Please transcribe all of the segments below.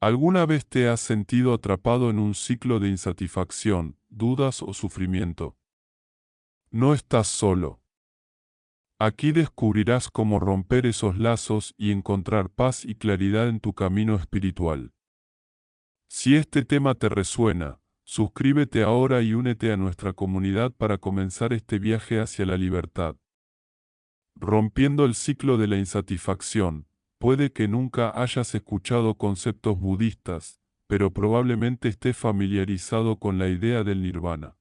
¿Alguna vez te has sentido atrapado en un ciclo de insatisfacción, dudas o sufrimiento? No estás solo. Aquí descubrirás cómo romper esos lazos y encontrar paz y claridad en tu camino espiritual. Si este tema te resuena, suscríbete ahora y únete a nuestra comunidad para comenzar este viaje hacia la libertad. Rompiendo el ciclo de la insatisfacción. Puede que nunca hayas escuchado conceptos budistas, pero probablemente estés familiarizado con la idea del nirvana.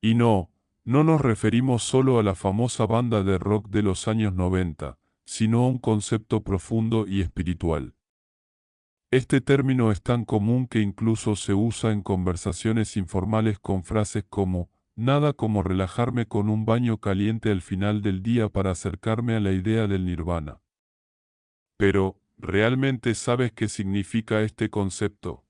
Y no nos referimos solo a la famosa banda de rock de los años 90, sino a un concepto profundo y espiritual. Este término es tan común que incluso se usa en conversaciones informales con frases como, nada como relajarme con un baño caliente al final del día para acercarme a la idea del nirvana. Pero, ¿realmente sabes qué significa este concepto?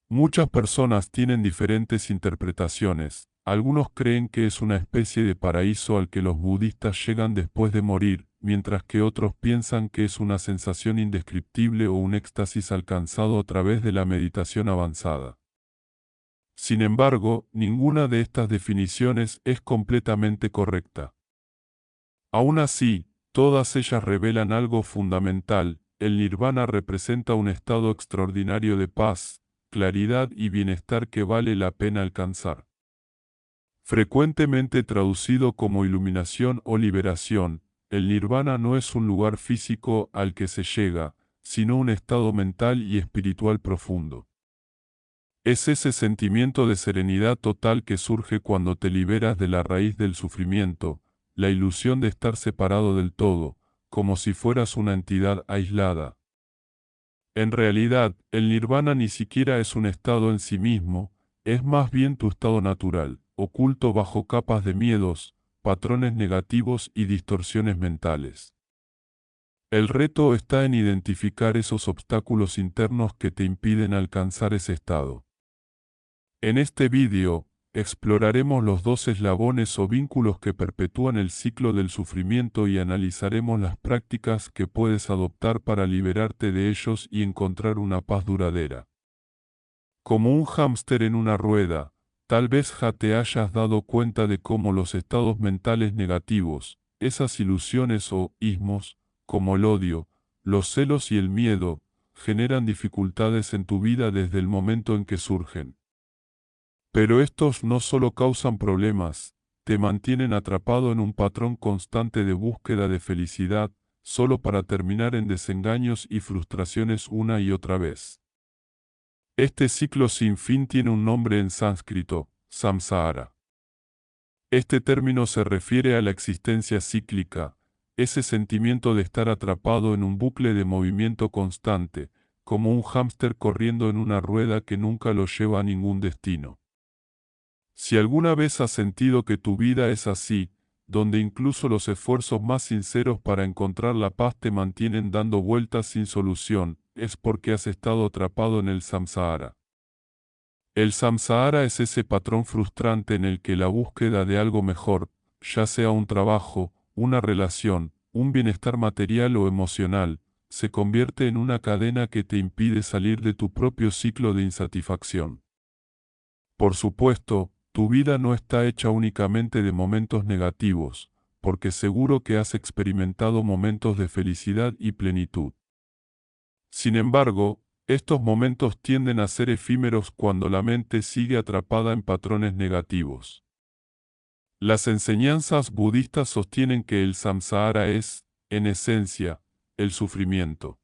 Muchas personas tienen diferentes interpretaciones. Algunos creen que es una especie de paraíso al que los budistas llegan después de morir, mientras que otros piensan que es una sensación indescriptible o un éxtasis alcanzado a través de la meditación avanzada. Sin embargo, ninguna de estas definiciones es completamente correcta. Aún así, todas ellas revelan algo fundamental: el nirvana representa un estado extraordinario de paz, claridad y bienestar que vale la pena alcanzar. Frecuentemente traducido como iluminación o liberación, el nirvana no es un lugar físico al que se llega, sino un estado mental y espiritual profundo. Es ese sentimiento de serenidad total que surge cuando te liberas de la raíz del sufrimiento, la ilusión de estar separado del todo, como si fueras una entidad aislada. En realidad, el nirvana ni siquiera es un estado en sí mismo, es más bien tu estado natural, oculto bajo capas de miedos, patrones negativos y distorsiones mentales. El reto está en identificar esos obstáculos internos que te impiden alcanzar ese estado. En este vídeo, exploraremos los dos eslabones o vínculos que perpetúan el ciclo del sufrimiento y analizaremos las prácticas que puedes adoptar para liberarte de ellos y encontrar una paz duradera. Como un hámster en una rueda, tal vez ya te hayas dado cuenta de cómo los estados mentales negativos, esas ilusiones o ismos, como el odio, los celos y el miedo, generan dificultades en tu vida desde el momento en que surgen. Pero estos no solo causan problemas, te mantienen atrapado en un patrón constante de búsqueda de felicidad, solo para terminar en desengaños y frustraciones una y otra vez. Este ciclo sin fin tiene un nombre en sánscrito: samsara. Este término se refiere a la existencia cíclica, ese sentimiento de estar atrapado en un bucle de movimiento constante, como un hámster corriendo en una rueda que nunca lo lleva a ningún destino. Si alguna vez has sentido que tu vida es así, donde incluso los esfuerzos más sinceros para encontrar la paz te mantienen dando vueltas sin solución, es porque has estado atrapado en el samsara. El samsara es ese patrón frustrante en el que la búsqueda de algo mejor, ya sea un trabajo, una relación, un bienestar material o emocional, se convierte en una cadena que te impide salir de tu propio ciclo de insatisfacción. Por supuesto, tu vida no está hecha únicamente de momentos negativos, porque seguro que has experimentado momentos de felicidad y plenitud. Sin embargo, estos momentos tienden a ser efímeros cuando la mente sigue atrapada en patrones negativos. Las enseñanzas budistas sostienen que el samsara es, en esencia, el sufrimiento.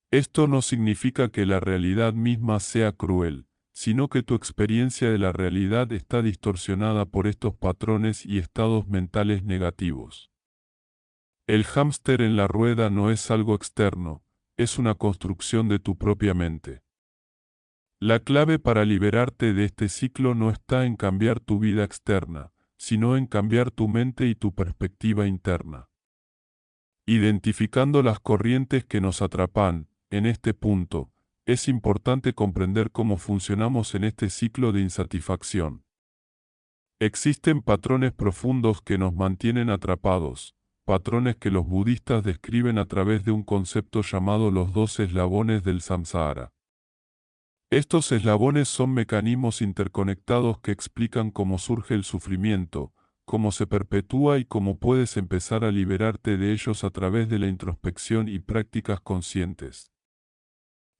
Esto no significa que la realidad misma sea cruel, sino que tu experiencia de la realidad está distorsionada por estos patrones y estados mentales negativos. El hámster en la rueda no es algo externo, es una construcción de tu propia mente. La clave para liberarte de este ciclo no está en cambiar tu vida externa, sino en cambiar tu mente y tu perspectiva interna. Identificando las corrientes que nos atrapan, en este punto, es importante comprender cómo funcionamos en este ciclo de insatisfacción. Existen patrones profundos que nos mantienen atrapados, patrones que los budistas describen a través de un concepto llamado los 12 eslabones del samsara. Estos eslabones son mecanismos interconectados que explican cómo surge el sufrimiento, cómo se perpetúa y cómo puedes empezar a liberarte de ellos a través de la introspección y prácticas conscientes.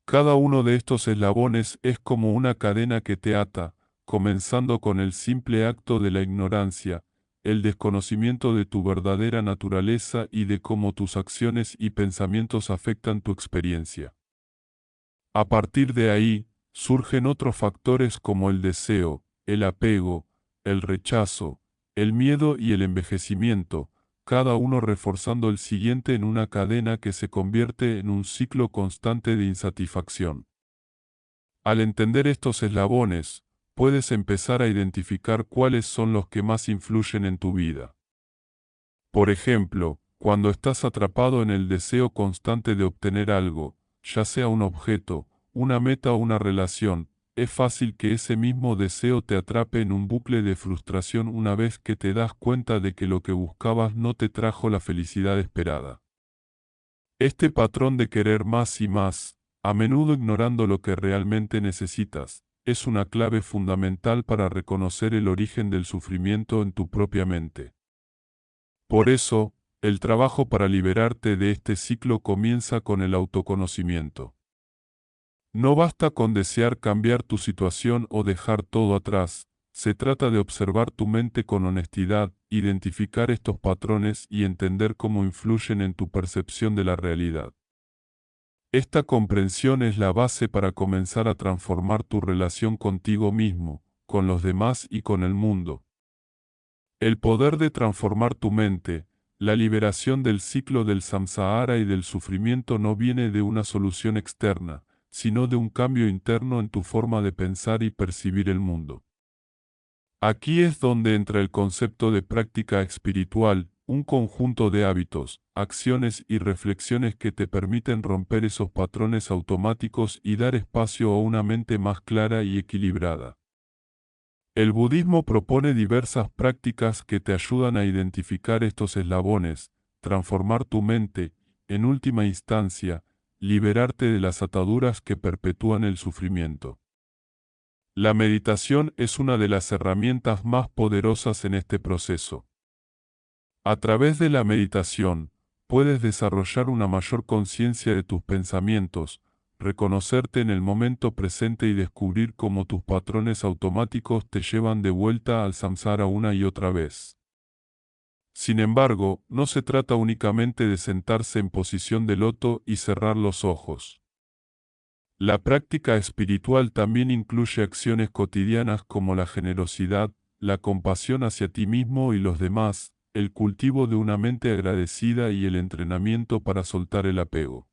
Cada uno de estos eslabones es como una cadena que te ata, comenzando con el simple acto de la ignorancia, el desconocimiento de tu verdadera naturaleza y de cómo tus acciones y pensamientos afectan tu experiencia. A partir de ahí, surgen otros factores como el deseo, el apego, el rechazo, el miedo y el envejecimiento, cada uno reforzando el siguiente en una cadena que se convierte en un ciclo constante de insatisfacción. Al entender estos eslabones, puedes empezar a identificar cuáles son los que más influyen en tu vida. Por ejemplo, cuando estás atrapado en el deseo constante de obtener algo, ya sea un objeto, una meta o una relación, es fácil que ese mismo deseo te atrape en un bucle de frustración una vez que te das cuenta de que lo que buscabas no te trajo la felicidad esperada. Este patrón de querer más y más, a menudo ignorando lo que realmente necesitas, es una clave fundamental para reconocer el origen del sufrimiento en tu propia mente. Por eso, el trabajo para liberarte de este ciclo comienza con el autoconocimiento. No basta con desear cambiar tu situación o dejar todo atrás, se trata de observar tu mente con honestidad, identificar estos patrones y entender cómo influyen en tu percepción de la realidad. Esta comprensión es la base para comenzar a transformar tu relación contigo mismo, con los demás y con el mundo. El poder de transformar tu mente, la liberación del ciclo del samsara y del sufrimiento no viene de una solución externa, sino de un cambio interno en tu forma de pensar y percibir el mundo. Aquí es donde entra el concepto de práctica espiritual, un conjunto de hábitos, acciones y reflexiones que te permiten romper esos patrones automáticos y dar espacio a una mente más clara y equilibrada. El budismo propone diversas prácticas que te ayudan a identificar estos eslabones, transformar tu mente, en última instancia, liberarte de las ataduras que perpetúan el sufrimiento. La meditación es una de las herramientas más poderosas en este proceso. A través de la meditación, puedes desarrollar una mayor conciencia de tus pensamientos, reconocerte en el momento presente y descubrir cómo tus patrones automáticos te llevan de vuelta al samsara una y otra vez. Sin embargo, no se trata únicamente de sentarse en posición de loto y cerrar los ojos. La práctica espiritual también incluye acciones cotidianas como la generosidad, la compasión hacia ti mismo y los demás, el cultivo de una mente agradecida y el entrenamiento para soltar el apego.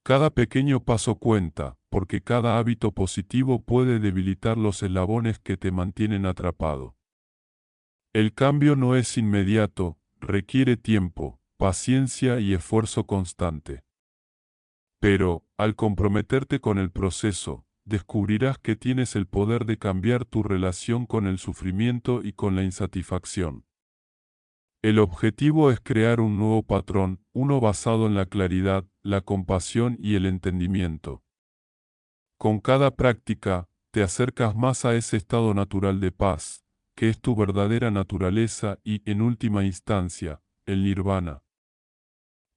Cada pequeño paso cuenta, porque cada hábito positivo puede debilitar los eslabones que te mantienen atrapado. El cambio no es inmediato, requiere tiempo, paciencia y esfuerzo constante. Pero, al comprometerte con el proceso, descubrirás que tienes el poder de cambiar tu relación con el sufrimiento y con la insatisfacción. El objetivo es crear un nuevo patrón, uno basado en la claridad, la compasión y el entendimiento. Con cada práctica, te acercas más a ese estado natural de paz, que es tu verdadera naturaleza y, en última instancia, el nirvana.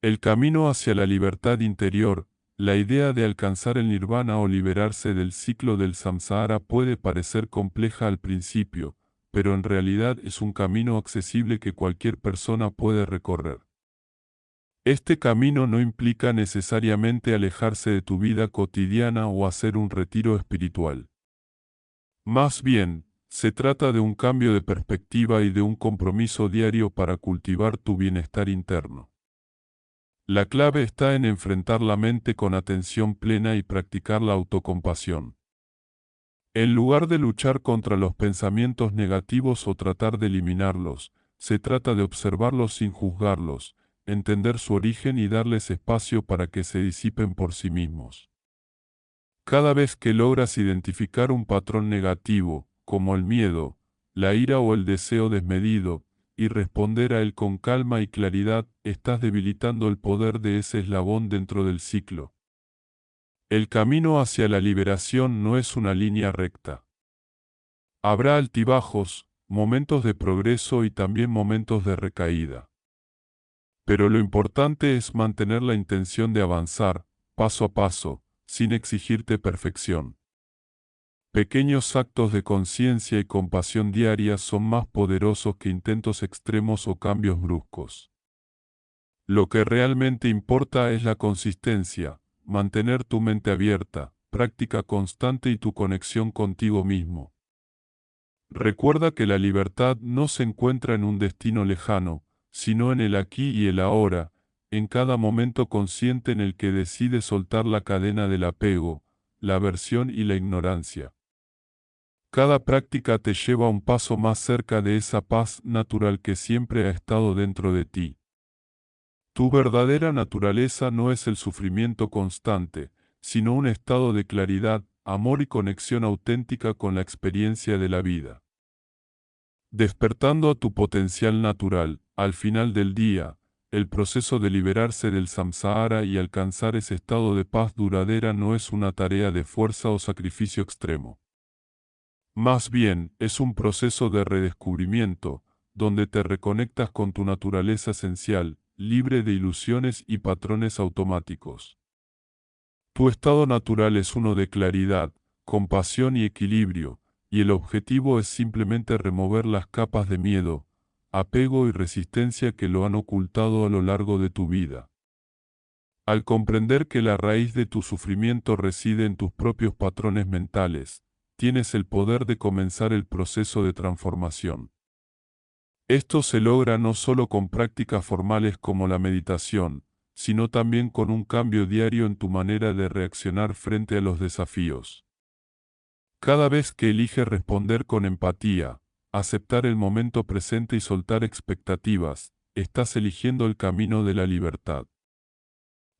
El camino hacia la libertad interior, la idea de alcanzar el nirvana o liberarse del ciclo del samsara puede parecer compleja al principio, pero en realidad es un camino accesible que cualquier persona puede recorrer. Este camino no implica necesariamente alejarse de tu vida cotidiana o hacer un retiro espiritual. Más bien, se trata de un cambio de perspectiva y de un compromiso diario para cultivar tu bienestar interno. La clave está en enfrentar la mente con atención plena y practicar la autocompasión. En lugar de luchar contra los pensamientos negativos o tratar de eliminarlos, se trata de observarlos sin juzgarlos, entender su origen y darles espacio para que se disipen por sí mismos. Cada vez que logras identificar un patrón negativo, como el miedo, la ira o el deseo desmedido, y responder a él con calma y claridad, estás debilitando el poder de ese eslabón dentro del ciclo. El camino hacia la liberación no es una línea recta. Habrá altibajos, momentos de progreso y también momentos de recaída. Pero lo importante es mantener la intención de avanzar, paso a paso, sin exigirte perfección. Pequeños actos de conciencia y compasión diaria son más poderosos que intentos extremos o cambios bruscos. Lo que realmente importa es la consistencia, mantener tu mente abierta, práctica constante y tu conexión contigo mismo. Recuerda que la libertad no se encuentra en un destino lejano, sino en el aquí y el ahora, en cada momento consciente en el que decides soltar la cadena del apego, la aversión y la ignorancia. Cada práctica te lleva un paso más cerca de esa paz natural que siempre ha estado dentro de ti. Tu verdadera naturaleza no es el sufrimiento constante, sino un estado de claridad, amor y conexión auténtica con la experiencia de la vida. Despertando a tu potencial natural, al final del día, el proceso de liberarse del samsara y alcanzar ese estado de paz duradera no es una tarea de fuerza o sacrificio extremo. Más bien, es un proceso de redescubrimiento, donde te reconectas con tu naturaleza esencial, libre de ilusiones y patrones automáticos. Tu estado natural es uno de claridad, compasión y equilibrio, y el objetivo es simplemente remover las capas de miedo, apego y resistencia que lo han ocultado a lo largo de tu vida. Al comprender que la raíz de tu sufrimiento reside en tus propios patrones mentales, tienes el poder de comenzar el proceso de transformación. Esto se logra no solo con prácticas formales como la meditación, sino también con un cambio diario en tu manera de reaccionar frente a los desafíos. Cada vez que eliges responder con empatía, aceptar el momento presente y soltar expectativas, estás eligiendo el camino de la libertad.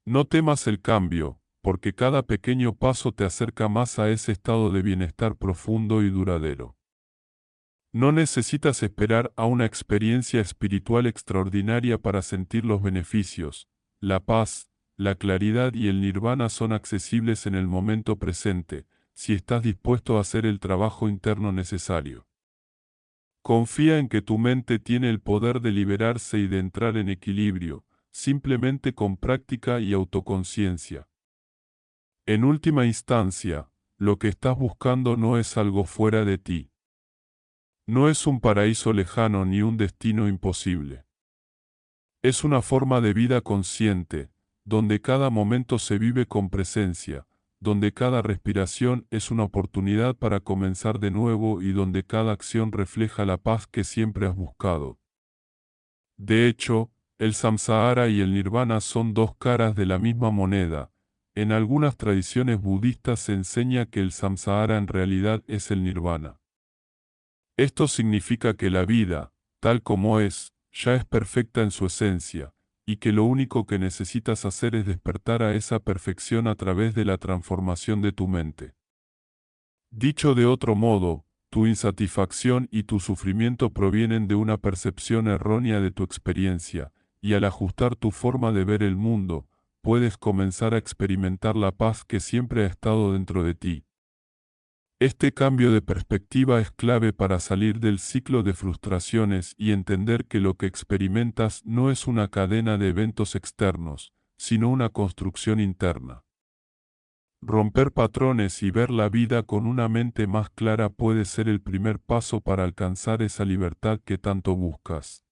No temas el cambio, porque cada pequeño paso te acerca más a ese estado de bienestar profundo y duradero. No necesitas esperar a una experiencia espiritual extraordinaria para sentir los beneficios. La paz, la claridad y el nirvana son accesibles en el momento presente, si estás dispuesto a hacer el trabajo interno necesario. Confía en que tu mente tiene el poder de liberarse y de entrar en equilibrio, simplemente con práctica y autoconciencia. En última instancia, lo que estás buscando no es algo fuera de ti. No es un paraíso lejano ni un destino imposible. Es una forma de vida consciente, donde cada momento se vive con presencia, donde cada respiración es una oportunidad para comenzar de nuevo y donde cada acción refleja la paz que siempre has buscado. De hecho, el samsara y el nirvana son dos caras de la misma moneda. En algunas tradiciones budistas se enseña que el samsara en realidad es el nirvana. Esto significa que la vida, tal como es, ya es perfecta en su esencia, y que lo único que necesitas hacer es despertar a esa perfección a través de la transformación de tu mente. Dicho de otro modo, tu insatisfacción y tu sufrimiento provienen de una percepción errónea de tu experiencia, y al ajustar tu forma de ver el mundo, puedes comenzar a experimentar la paz que siempre ha estado dentro de ti. Este cambio de perspectiva es clave para salir del ciclo de frustraciones y entender que lo que experimentas no es una cadena de eventos externos, sino una construcción interna. Romper patrones y ver la vida con una mente más clara puede ser el primer paso para alcanzar esa libertad que tanto buscas.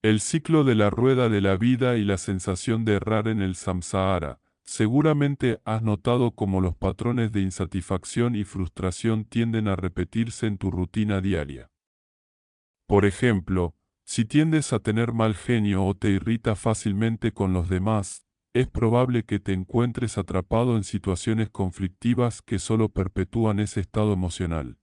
El ciclo de la rueda de la vida y la sensación de errar en el samsara. Seguramente has notado cómo los patrones de insatisfacción y frustración tienden a repetirse en tu rutina diaria. Por ejemplo, si tiendes a tener mal genio o te irritas fácilmente con los demás, es probable que te encuentres atrapado en situaciones conflictivas que solo perpetúan ese estado emocional.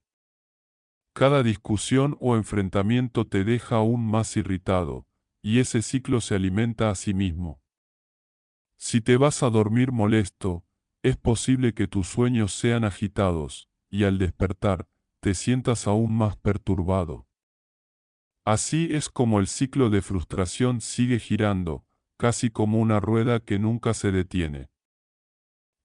Cada discusión o enfrentamiento te deja aún más irritado, y ese ciclo se alimenta a sí mismo. Si te vas a dormir molesto, es posible que tus sueños sean agitados, y al despertar, te sientas aún más perturbado. Así es como el ciclo de frustración sigue girando, casi como una rueda que nunca se detiene.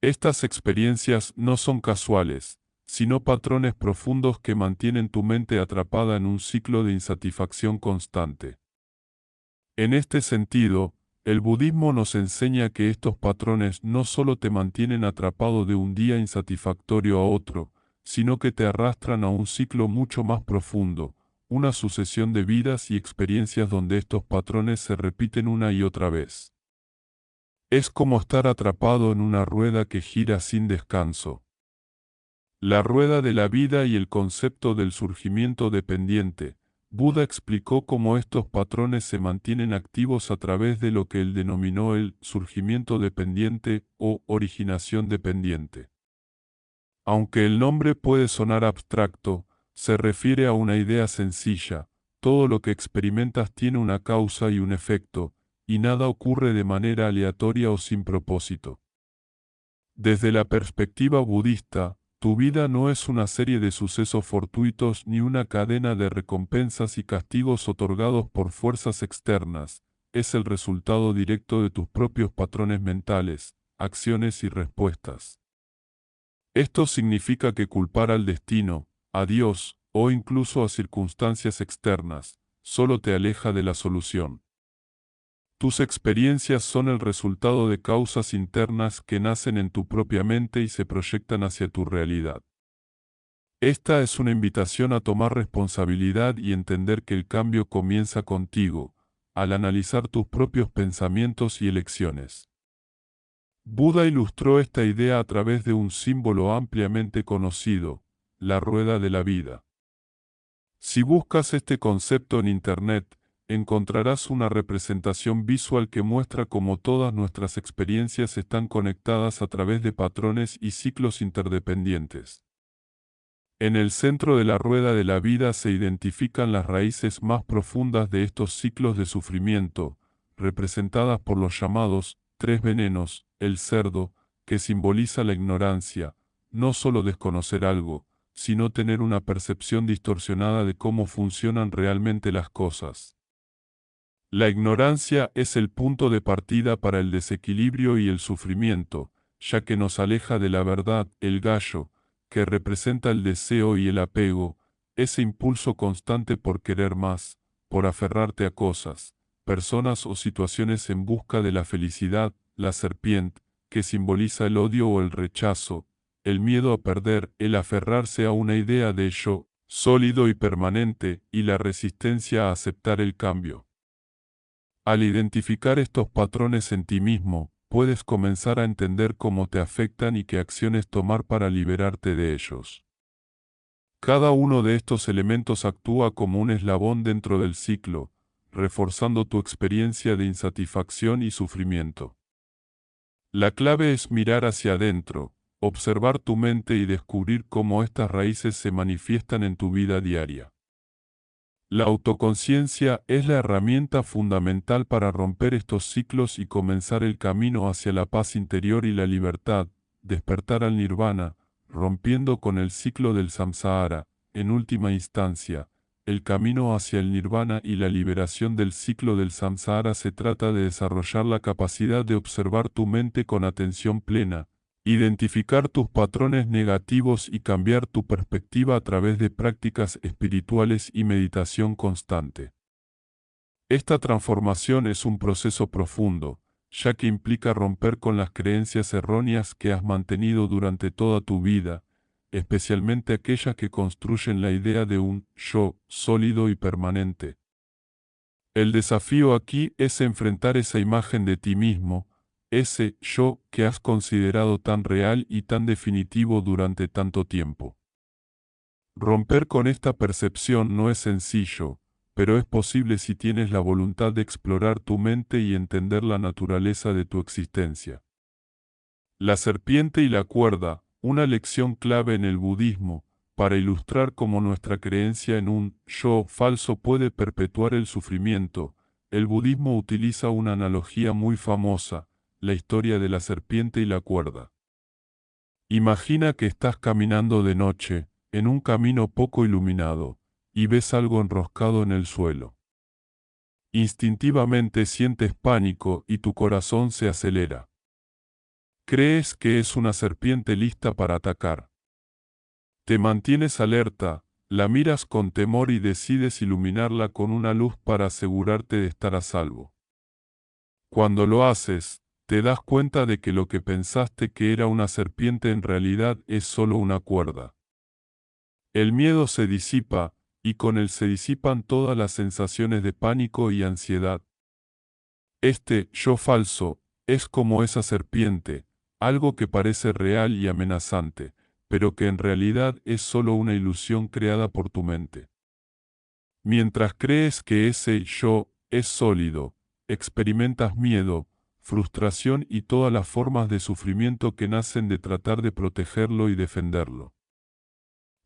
Estas experiencias no son casuales, sino patrones profundos que mantienen tu mente atrapada en un ciclo de insatisfacción constante. En este sentido, el budismo nos enseña que estos patrones no solo te mantienen atrapado de un día insatisfactorio a otro, sino que te arrastran a un ciclo mucho más profundo, una sucesión de vidas y experiencias donde estos patrones se repiten una y otra vez. Es como estar atrapado en una rueda que gira sin descanso. La rueda de la vida y el concepto del surgimiento dependiente. Buda explicó cómo estos patrones se mantienen activos a través de lo que él denominó el surgimiento dependiente o originación dependiente. Aunque el nombre puede sonar abstracto, se refiere a una idea sencilla: todo lo que experimentas tiene una causa y un efecto, y nada ocurre de manera aleatoria o sin propósito. Desde la perspectiva budista, tu vida no es una serie de sucesos fortuitos ni una cadena de recompensas y castigos otorgados por fuerzas externas, es el resultado directo de tus propios patrones mentales, acciones y respuestas. Esto significa que culpar al destino, a Dios, o incluso a circunstancias externas, solo te aleja de la solución. Tus experiencias son el resultado de causas internas que nacen en tu propia mente y se proyectan hacia tu realidad. Esta es una invitación a tomar responsabilidad y entender que el cambio comienza contigo, al analizar tus propios pensamientos y elecciones. Buda ilustró esta idea a través de un símbolo ampliamente conocido: la rueda de la vida. Si buscas este concepto en Internet, encontrarás una representación visual que muestra cómo todas nuestras experiencias están conectadas a través de patrones y ciclos interdependientes. En el centro de la rueda de la vida se identifican las raíces más profundas de estos ciclos de sufrimiento, representadas por los llamados tres venenos: el cerdo, que simboliza la ignorancia, no solo desconocer algo, sino tener una percepción distorsionada de cómo funcionan realmente las cosas. La ignorancia es el punto de partida para el desequilibrio y el sufrimiento, ya que nos aleja de la verdad. El gallo, que representa el deseo y el apego, ese impulso constante por querer más, por aferrarte a cosas, personas o situaciones en busca de la felicidad. La serpiente, que simboliza el odio o el rechazo, el miedo a perder, el aferrarse a una idea de yo, sólido y permanente, y la resistencia a aceptar el cambio. Al identificar estos patrones en ti mismo, puedes comenzar a entender cómo te afectan y qué acciones tomar para liberarte de ellos. Cada uno de estos elementos actúa como un eslabón dentro del ciclo, reforzando tu experiencia de insatisfacción y sufrimiento. La clave es mirar hacia adentro, observar tu mente y descubrir cómo estas raíces se manifiestan en tu vida diaria. La autoconciencia es la herramienta fundamental para romper estos ciclos y comenzar el camino hacia la paz interior y la libertad, despertar al nirvana, rompiendo con el ciclo del samsara. En última instancia, el camino hacia el nirvana y la liberación del ciclo del samsara se trata de desarrollar la capacidad de observar tu mente con atención plena, identificar tus patrones negativos y cambiar tu perspectiva a través de prácticas espirituales y meditación constante. Esta transformación es un proceso profundo, ya que implica romper con las creencias erróneas que has mantenido durante toda tu vida, especialmente aquellas que construyen la idea de un yo sólido y permanente. El desafío aquí es enfrentar esa imagen de ti mismo, ese yo que has considerado tan real y tan definitivo durante tanto tiempo. Romper con esta percepción no es sencillo, pero es posible si tienes la voluntad de explorar tu mente y entender la naturaleza de tu existencia. La serpiente y la cuerda, una lección clave en el budismo, para ilustrar cómo nuestra creencia en un yo falso puede perpetuar el sufrimiento. El budismo utiliza una analogía muy famosa: la historia de la serpiente y la cuerda. Imagina que estás caminando de noche, en un camino poco iluminado, y ves algo enroscado en el suelo. Instintivamente sientes pánico y tu corazón se acelera. Crees que es una serpiente lista para atacar. Te mantienes alerta, la miras con temor y decides iluminarla con una luz para asegurarte de estar a salvo. Cuando lo haces, te das cuenta de que lo que pensaste que era una serpiente en realidad es solo una cuerda. El miedo se disipa, y con él se disipan todas las sensaciones de pánico y ansiedad. Este yo falso es como esa serpiente, algo que parece real y amenazante, pero que en realidad es solo una ilusión creada por tu mente. Mientras crees que ese yo es sólido, experimentas miedo, frustración y todas las formas de sufrimiento que nacen de tratar de protegerlo y defenderlo.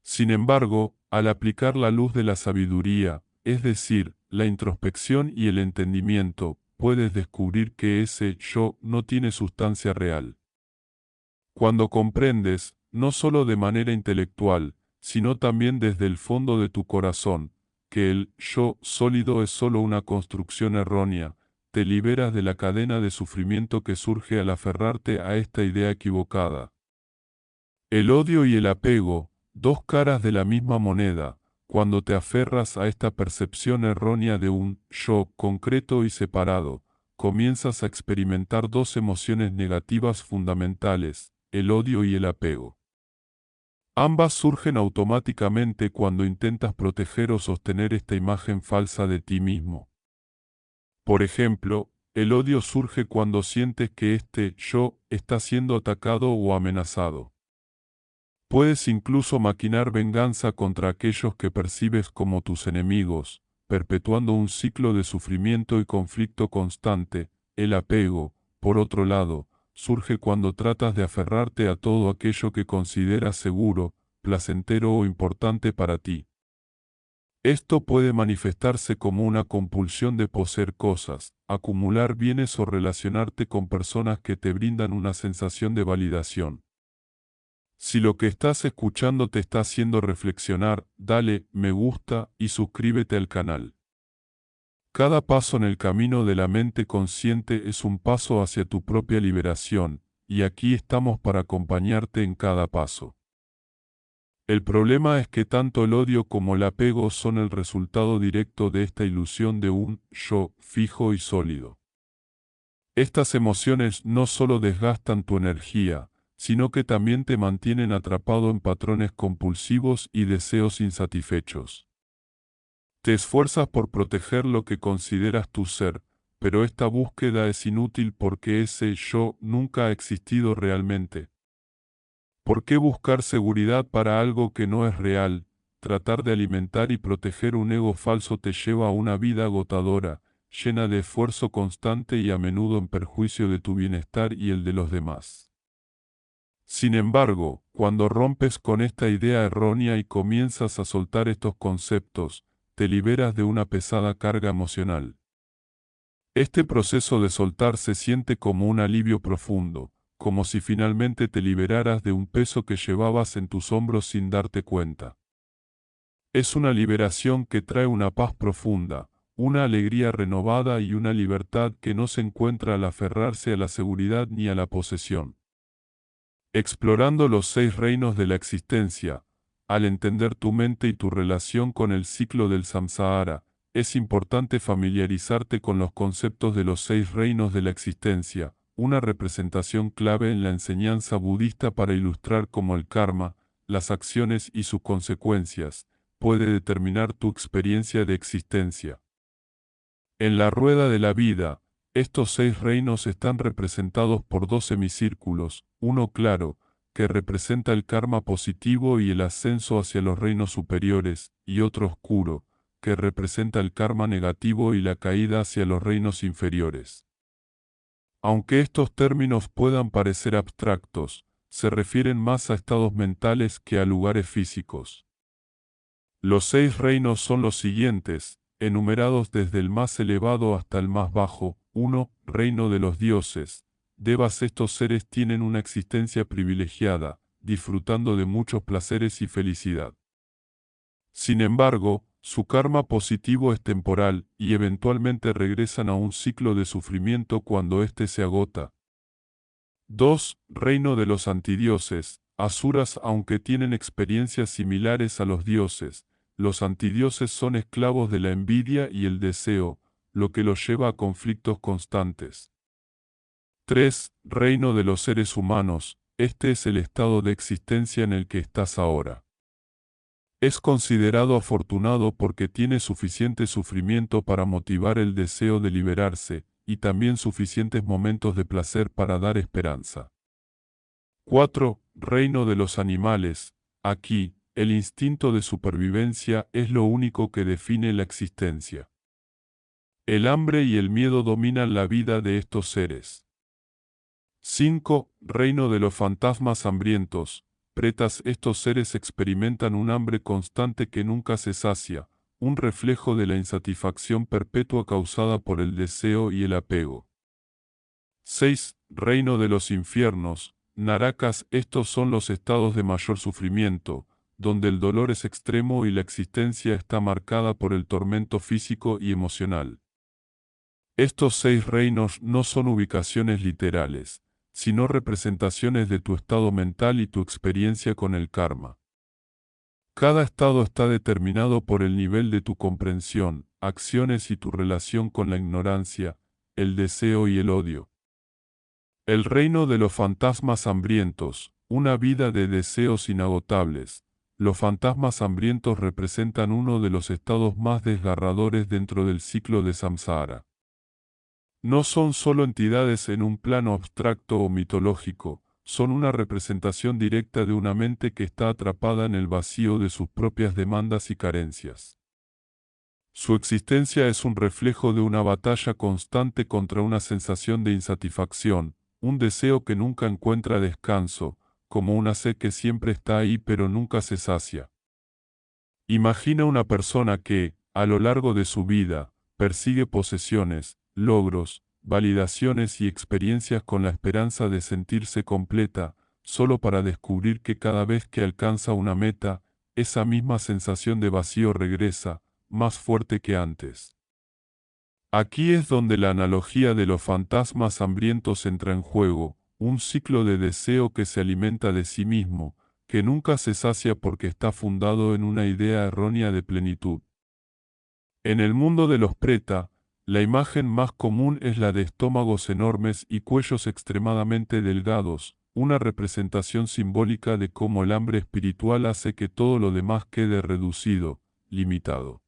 Sin embargo, al aplicar la luz de la sabiduría, es decir, la introspección y el entendimiento, puedes descubrir que ese yo no tiene sustancia real. Cuando comprendes, no solo de manera intelectual, sino también desde el fondo de tu corazón, que el yo sólido es solo una construcción errónea, te liberas de la cadena de sufrimiento que surge al aferrarte a esta idea equivocada. El odio y el apego, dos caras de la misma moneda, cuando te aferras a esta percepción errónea de un yo concreto y separado, comienzas a experimentar dos emociones negativas fundamentales, el odio y el apego. Ambas surgen automáticamente cuando intentas proteger o sostener esta imagen falsa de ti mismo. Por ejemplo, el odio surge cuando sientes que este yo está siendo atacado o amenazado. Puedes incluso maquinar venganza contra aquellos que percibes como tus enemigos, perpetuando un ciclo de sufrimiento y conflicto constante. El apego, por otro lado, surge cuando tratas de aferrarte a todo aquello que consideras seguro, placentero o importante para ti. Esto puede manifestarse como una compulsión de poseer cosas, acumular bienes o relacionarte con personas que te brindan una sensación de validación. Si lo que estás escuchando te está haciendo reflexionar, dale me gusta y suscríbete al canal. Cada paso en el camino de la mente consciente es un paso hacia tu propia liberación, y aquí estamos para acompañarte en cada paso. El problema es que tanto el odio como el apego son el resultado directo de esta ilusión de un yo fijo y sólido. Estas emociones no solo desgastan tu energía, sino que también te mantienen atrapado en patrones compulsivos y deseos insatisfechos. Te esfuerzas por proteger lo que consideras tu ser, pero esta búsqueda es inútil porque ese yo nunca ha existido realmente. ¿Por qué buscar seguridad para algo que no es real? Tratar de alimentar y proteger un ego falso te lleva a una vida agotadora, llena de esfuerzo constante y a menudo en perjuicio de tu bienestar y el de los demás. Sin embargo, cuando rompes con esta idea errónea y comienzas a soltar estos conceptos, te liberas de una pesada carga emocional. Este proceso de soltar se siente como un alivio profundo, como si finalmente te liberaras de un peso que llevabas en tus hombros sin darte cuenta. Es una liberación que trae una paz profunda, una alegría renovada y una libertad que no se encuentra al aferrarse a la seguridad ni a la posesión. Explorando los 6 reinos de la existencia, al entender tu mente y tu relación con el ciclo del samsara, es importante familiarizarte con los conceptos de los 6 reinos de la existencia, una representación clave en la enseñanza budista para ilustrar cómo el karma, las acciones y sus consecuencias, puede determinar tu experiencia de existencia. En la rueda de la vida, estos 6 reinos están representados por 2 semicírculos, uno claro, que representa el karma positivo y el ascenso hacia los reinos superiores, y otro oscuro, que representa el karma negativo y la caída hacia los reinos inferiores. Aunque estos términos puedan parecer abstractos, se refieren más a estados mentales que a lugares físicos. Los 6 reinos son los siguientes, enumerados desde el más elevado hasta el más bajo. 1. Reino de los dioses. Devas. Estos seres tienen una existencia privilegiada, disfrutando de muchos placeres y felicidad. Sin embargo, Su karma positivo es temporal y eventualmente regresan a un ciclo de sufrimiento cuando éste se agota. 2. Reino de los antidioses. Asuras, aunque tienen experiencias similares a los dioses, los antidioses son esclavos de la envidia y el deseo, lo que los lleva a conflictos constantes. 3. Reino de los seres humanos. Este es el estado de existencia en el que estás ahora. Es considerado afortunado porque tiene suficiente sufrimiento para motivar el deseo de liberarse, y también suficientes momentos de placer para dar esperanza. 4. Reino de los animales. Aquí, el instinto de supervivencia es lo único que define la existencia. El hambre y el miedo dominan la vida de estos seres. 5. Reino de los fantasmas hambrientos. Pretas, estos seres experimentan un hambre constante que nunca se sacia, un reflejo de la insatisfacción perpetua causada por el deseo y el apego. 6. Reino de los infiernos. Narakas, estos son los estados de mayor sufrimiento, donde el dolor es extremo y la existencia está marcada por el tormento físico y emocional. Estos 6 reinos no son ubicaciones literales, sino representaciones de tu estado mental y tu experiencia con el karma. Cada estado está determinado por el nivel de tu comprensión, acciones y tu relación con la ignorancia, el deseo y el odio. El reino de los fantasmas hambrientos, una vida de deseos inagotables. Los fantasmas hambrientos representan uno de los estados más desgarradores dentro del ciclo de samsara. No son solo entidades en un plano abstracto o mitológico, son una representación directa de una mente que está atrapada en el vacío de sus propias demandas y carencias. Su existencia es un reflejo de una batalla constante contra una sensación de insatisfacción, un deseo que nunca encuentra descanso, como una sed que siempre está ahí pero nunca se sacia. Imagina una persona que, a lo largo de su vida, persigue posesiones, logros, validaciones y experiencias con la esperanza de sentirse completa, solo para descubrir que cada vez que alcanza una meta, esa misma sensación de vacío regresa, más fuerte que antes. Aquí es donde la analogía de los fantasmas hambrientos entra en juego, un ciclo de deseo que se alimenta de sí mismo, que nunca se sacia porque está fundado en una idea errónea de plenitud. En el mundo de los preta, la imagen más común es la de estómagos enormes y cuellos extremadamente delgados, una representación simbólica de cómo el hambre espiritual hace que todo lo demás quede reducido, limitado.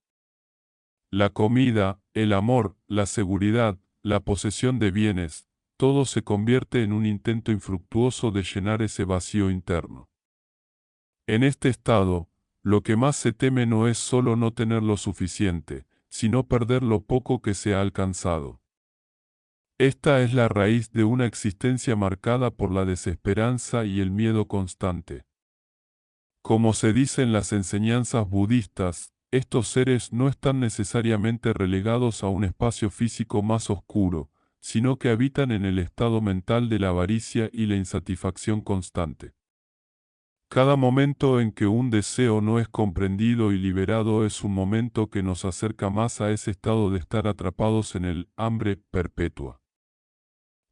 La comida, el amor, la seguridad, la posesión de bienes, todo se convierte en un intento infructuoso de llenar ese vacío interno. En este estado, lo que más se teme no es solo no tener lo suficiente, sino perder lo poco que se ha alcanzado. Esta es la raíz de una existencia marcada por la desesperanza y el miedo constante. Como se dice en las enseñanzas budistas, estos seres no están necesariamente relegados a un espacio físico más oscuro, sino que habitan en el estado mental de la avaricia y la insatisfacción constante. Cada momento en que un deseo no es comprendido y liberado es un momento que nos acerca más a ese estado de estar atrapados en el hambre perpetua.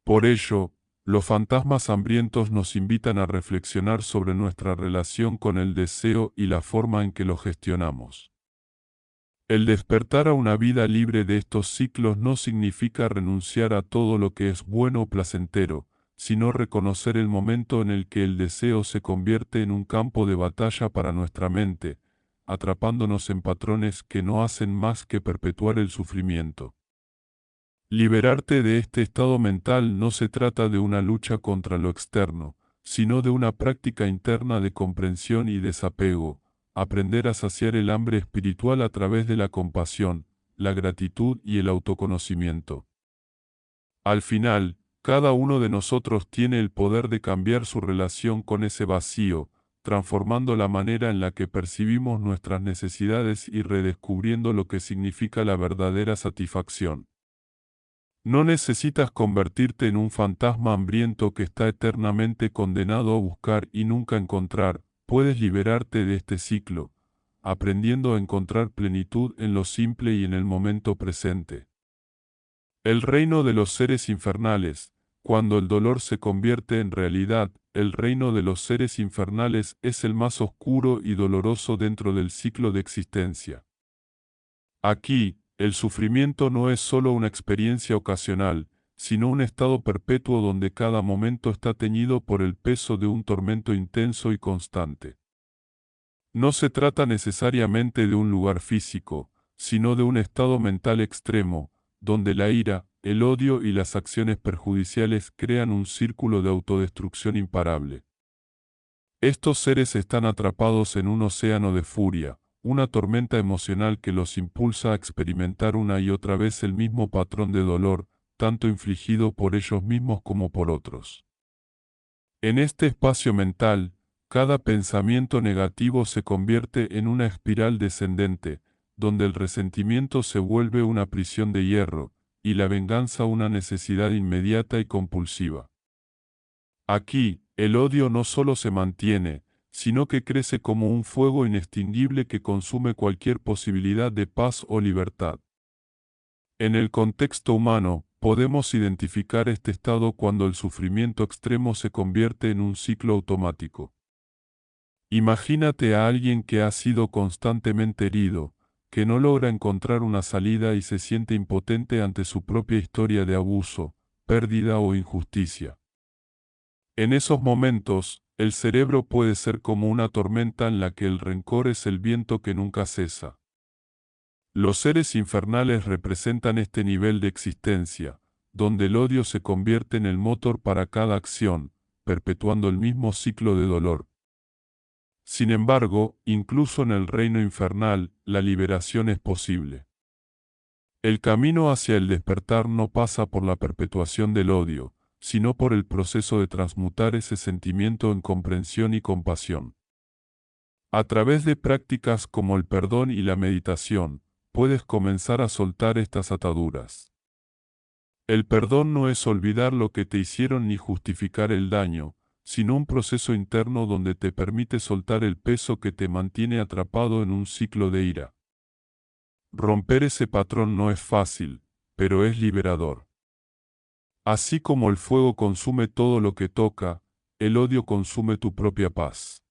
Por ello, los fantasmas hambrientos nos invitan a reflexionar sobre nuestra relación con el deseo y la forma en que lo gestionamos. El despertar a una vida libre de estos ciclos no significa renunciar a todo lo que es bueno o placentero, sino reconocer el momento en el que el deseo se convierte en un campo de batalla para nuestra mente, atrapándonos en patrones que no hacen más que perpetuar el sufrimiento. Liberarte de este estado mental no se trata de una lucha contra lo externo, sino de una práctica interna de comprensión y desapego, aprender a saciar el hambre espiritual a través de la compasión, la gratitud y el autoconocimiento. Al final, cada uno de nosotros tiene el poder de cambiar su relación con ese vacío, transformando la manera en la que percibimos nuestras necesidades y redescubriendo lo que significa la verdadera satisfacción. No necesitas convertirte en un fantasma hambriento que está eternamente condenado a buscar y nunca encontrar, puedes liberarte de este ciclo, aprendiendo a encontrar plenitud en lo simple y en el momento presente. El reino de los seres infernales. Cuando el dolor se convierte en realidad, el reino de los seres infernales es el más oscuro y doloroso dentro del ciclo de existencia. Aquí, el sufrimiento no es solo una experiencia ocasional, sino un estado perpetuo donde cada momento está teñido por el peso de un tormento intenso y constante. No se trata necesariamente de un lugar físico, sino de un estado mental extremo, donde la ira, el odio y las acciones perjudiciales crean un círculo de autodestrucción imparable. Estos seres están atrapados en un océano de furia, una tormenta emocional que los impulsa a experimentar una y otra vez el mismo patrón de dolor, tanto infligido por ellos mismos como por otros. En este espacio mental, cada pensamiento negativo se convierte en una espiral descendente, donde el resentimiento se vuelve una prisión de hierro, y la venganza una necesidad inmediata y compulsiva. Aquí, el odio no solo se mantiene, sino que crece como un fuego inextinguible que consume cualquier posibilidad de paz o libertad. En el contexto humano, podemos identificar este estado cuando el sufrimiento extremo se convierte en un ciclo automático. Imagínate a alguien que ha sido constantemente herido, que no logra encontrar una salida y se siente impotente ante su propia historia de abuso, pérdida o injusticia. En esos momentos, el cerebro puede ser como una tormenta en la que el rencor es el viento que nunca cesa. Los seres infernales representan este nivel de existencia, donde el odio se convierte en el motor para cada acción, perpetuando el mismo ciclo de dolor. Sin embargo, incluso en el reino infernal, la liberación es posible. El camino hacia el despertar no pasa por la perpetuación del odio, sino por el proceso de transmutar ese sentimiento en comprensión y compasión. A través de prácticas como el perdón y la meditación, puedes comenzar a soltar estas ataduras. El perdón no es olvidar lo que te hicieron ni justificar el daño, sino un proceso interno donde te permite soltar el peso que te mantiene atrapado en un ciclo de ira. Romper ese patrón no es fácil, pero es liberador. Así como el fuego consume todo lo que toca, el odio consume tu propia paz.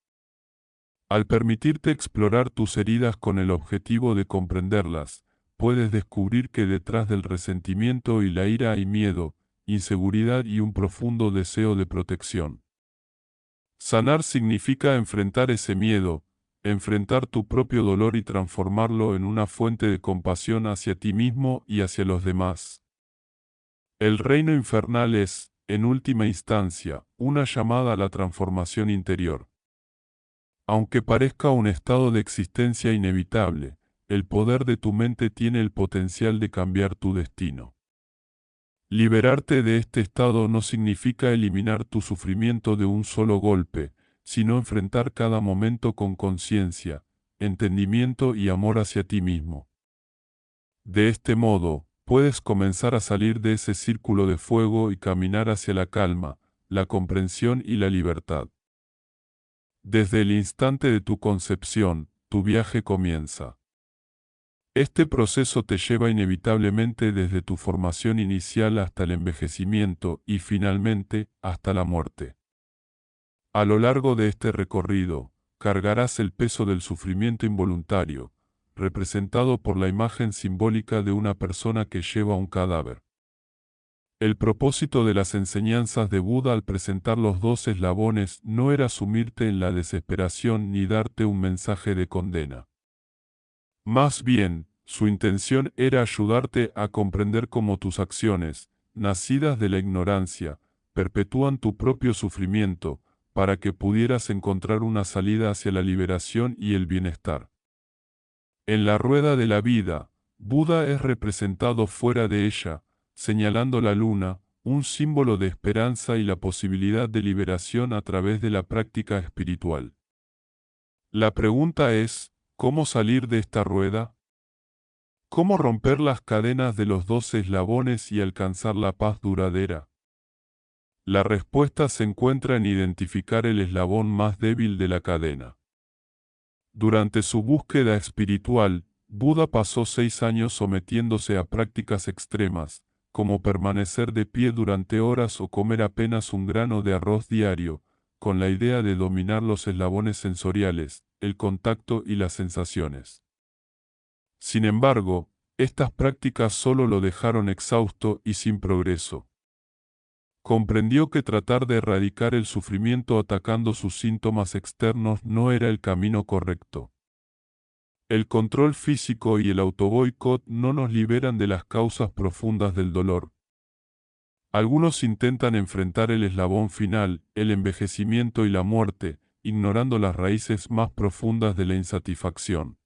Al permitirte explorar tus heridas con el objetivo de comprenderlas, puedes descubrir que detrás del resentimiento y la ira hay miedo, inseguridad y un profundo deseo de protección. Sanar significa enfrentar ese miedo, enfrentar tu propio dolor y transformarlo en una fuente de compasión hacia ti mismo y hacia los demás. El reino infernal es, en última instancia, una llamada a la transformación interior. Aunque parezca un estado de existencia inevitable, el poder de tu mente tiene el potencial de cambiar tu destino. Liberarte de este estado no significa eliminar tu sufrimiento de un solo golpe, sino enfrentar cada momento con conciencia, entendimiento y amor hacia ti mismo. De este modo, puedes comenzar a salir de ese círculo de fuego y caminar hacia la calma, la comprensión y la libertad. Desde el instante de tu concepción, tu viaje comienza. Este proceso te lleva inevitablemente desde tu formación inicial hasta el envejecimiento y finalmente hasta la muerte. A lo largo de este recorrido, cargarás el peso del sufrimiento involuntario, representado por la imagen simbólica de una persona que lleva un cadáver. El propósito de las enseñanzas de Buda al presentar los 2 eslabones no era sumirte en la desesperación ni darte un mensaje de condena. Más bien, su intención era ayudarte a comprender cómo tus acciones, nacidas de la ignorancia, perpetúan tu propio sufrimiento, para que pudieras encontrar una salida hacia la liberación y el bienestar. En la rueda de la vida, Buda es representado fuera de ella, señalando la luna, un símbolo de esperanza y la posibilidad de liberación a través de la práctica espiritual. La pregunta es, ¿cómo salir de esta rueda? ¿Cómo romper las cadenas de los 12 eslabones y alcanzar la paz duradera? La respuesta se encuentra en identificar el eslabón más débil de la cadena. Durante su búsqueda espiritual, Buda pasó 6 años sometiéndose a prácticas extremas, como permanecer de pie durante horas o comer apenas un grano de arroz diario, con la idea de dominar los eslabones sensoriales, el contacto y las sensaciones. Sin embargo, estas prácticas solo lo dejaron exhausto y sin progreso. Comprendió que tratar de erradicar el sufrimiento atacando sus síntomas externos no era el camino correcto. El control físico y el autoboicot no nos liberan de las causas profundas del dolor. Algunos intentan enfrentar el eslabón final, el envejecimiento y la muerte, ignorando las raíces más profundas de la insatisfacción.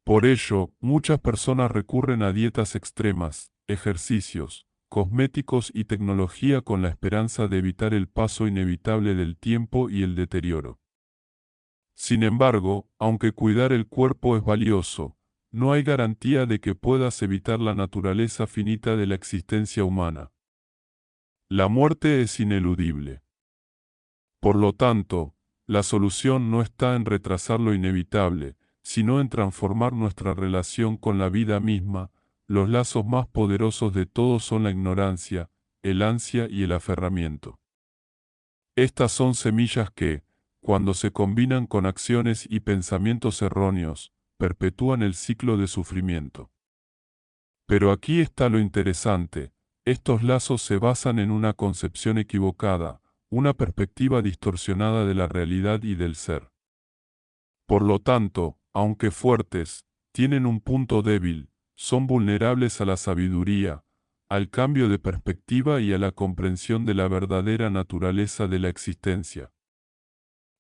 Por ello, muchas personas recurren a dietas extremas, ejercicios, cosméticos y tecnología con la esperanza de evitar el paso inevitable del tiempo y el deterioro. Sin embargo, aunque cuidar el cuerpo es valioso, no hay garantía de que puedas evitar la naturaleza finita de la existencia humana. La muerte es ineludible. Por lo tanto, la solución no está en retrasar lo inevitable, sino en transformar nuestra relación con la vida misma. Los lazos más poderosos de todos son la ignorancia, el ansia y el aferramiento. Estas son semillas que, cuando se combinan con acciones y pensamientos erróneos, perpetúan el ciclo de sufrimiento. Pero aquí está lo interesante: estos lazos se basan en una concepción equivocada, una perspectiva distorsionada de la realidad y del ser. Por lo tanto, aunque fuertes, tienen un punto débil, son vulnerables a la sabiduría, al cambio de perspectiva y a la comprensión de la verdadera naturaleza de la existencia.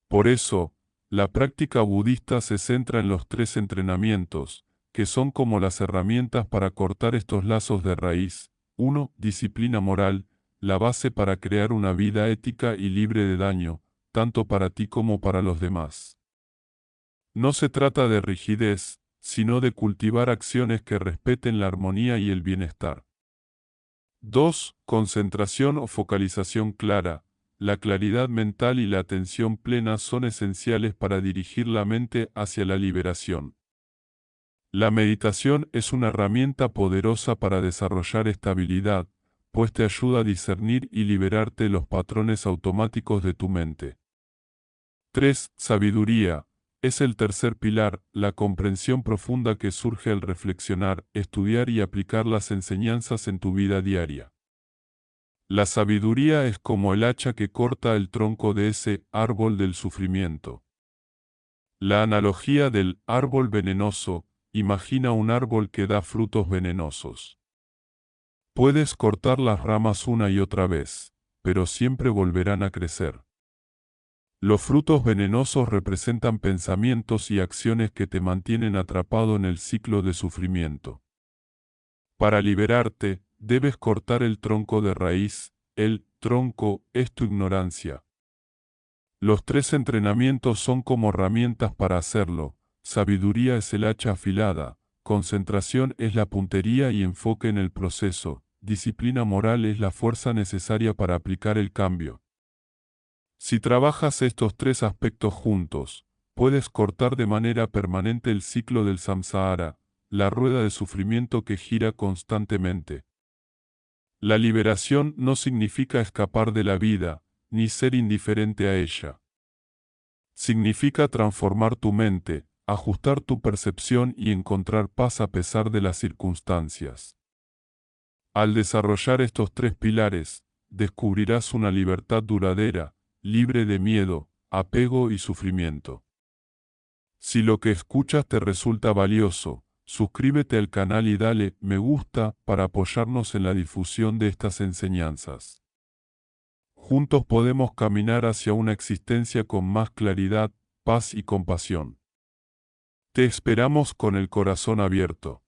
Por eso, la práctica budista se centra en los 3 entrenamientos, que son como las herramientas para cortar estos lazos de raíz. 1. Disciplina moral, la base para crear una vida ética y libre de daño, tanto para ti como para los demás. No se trata de rigidez, sino de cultivar acciones que respeten la armonía y el bienestar. 2. Concentración o focalización clara. La claridad mental y la atención plena son esenciales para dirigir la mente hacia la liberación. La meditación es una herramienta poderosa para desarrollar estabilidad, pues te ayuda a discernir y liberarte de los patrones automáticos de tu mente. 3. Sabiduría. Es el tercer pilar, la comprensión profunda que surge al reflexionar, estudiar y aplicar las enseñanzas en tu vida diaria. La sabiduría es como el hacha que corta el tronco de ese árbol del sufrimiento. La analogía del árbol venenoso: imagina un árbol que da frutos venenosos. Puedes cortar las ramas una y otra vez, pero siempre volverán a crecer. Los frutos venenosos representan pensamientos y acciones que te mantienen atrapado en el ciclo de sufrimiento. Para liberarte, debes cortar el tronco de raíz. El tronco es tu ignorancia. Los 3 entrenamientos son como herramientas para hacerlo. Sabiduría es el hacha afilada, concentración es la puntería y enfoque en el proceso, disciplina moral es la fuerza necesaria para aplicar el cambio. Si trabajas estos 3 aspectos juntos, puedes cortar de manera permanente el ciclo del samsara, la rueda de sufrimiento que gira constantemente. La liberación no significa escapar de la vida, ni ser indiferente a ella. Significa transformar tu mente, ajustar tu percepción y encontrar paz a pesar de las circunstancias. Al desarrollar estos 3 pilares, descubrirás una libertad duradera, libre de miedo, apego y sufrimiento. Si lo que escuchas te resulta valioso, suscríbete al canal y dale me gusta para apoyarnos en la difusión de estas enseñanzas. Juntos podemos caminar hacia una existencia con más claridad, paz y compasión. Te esperamos con el corazón abierto.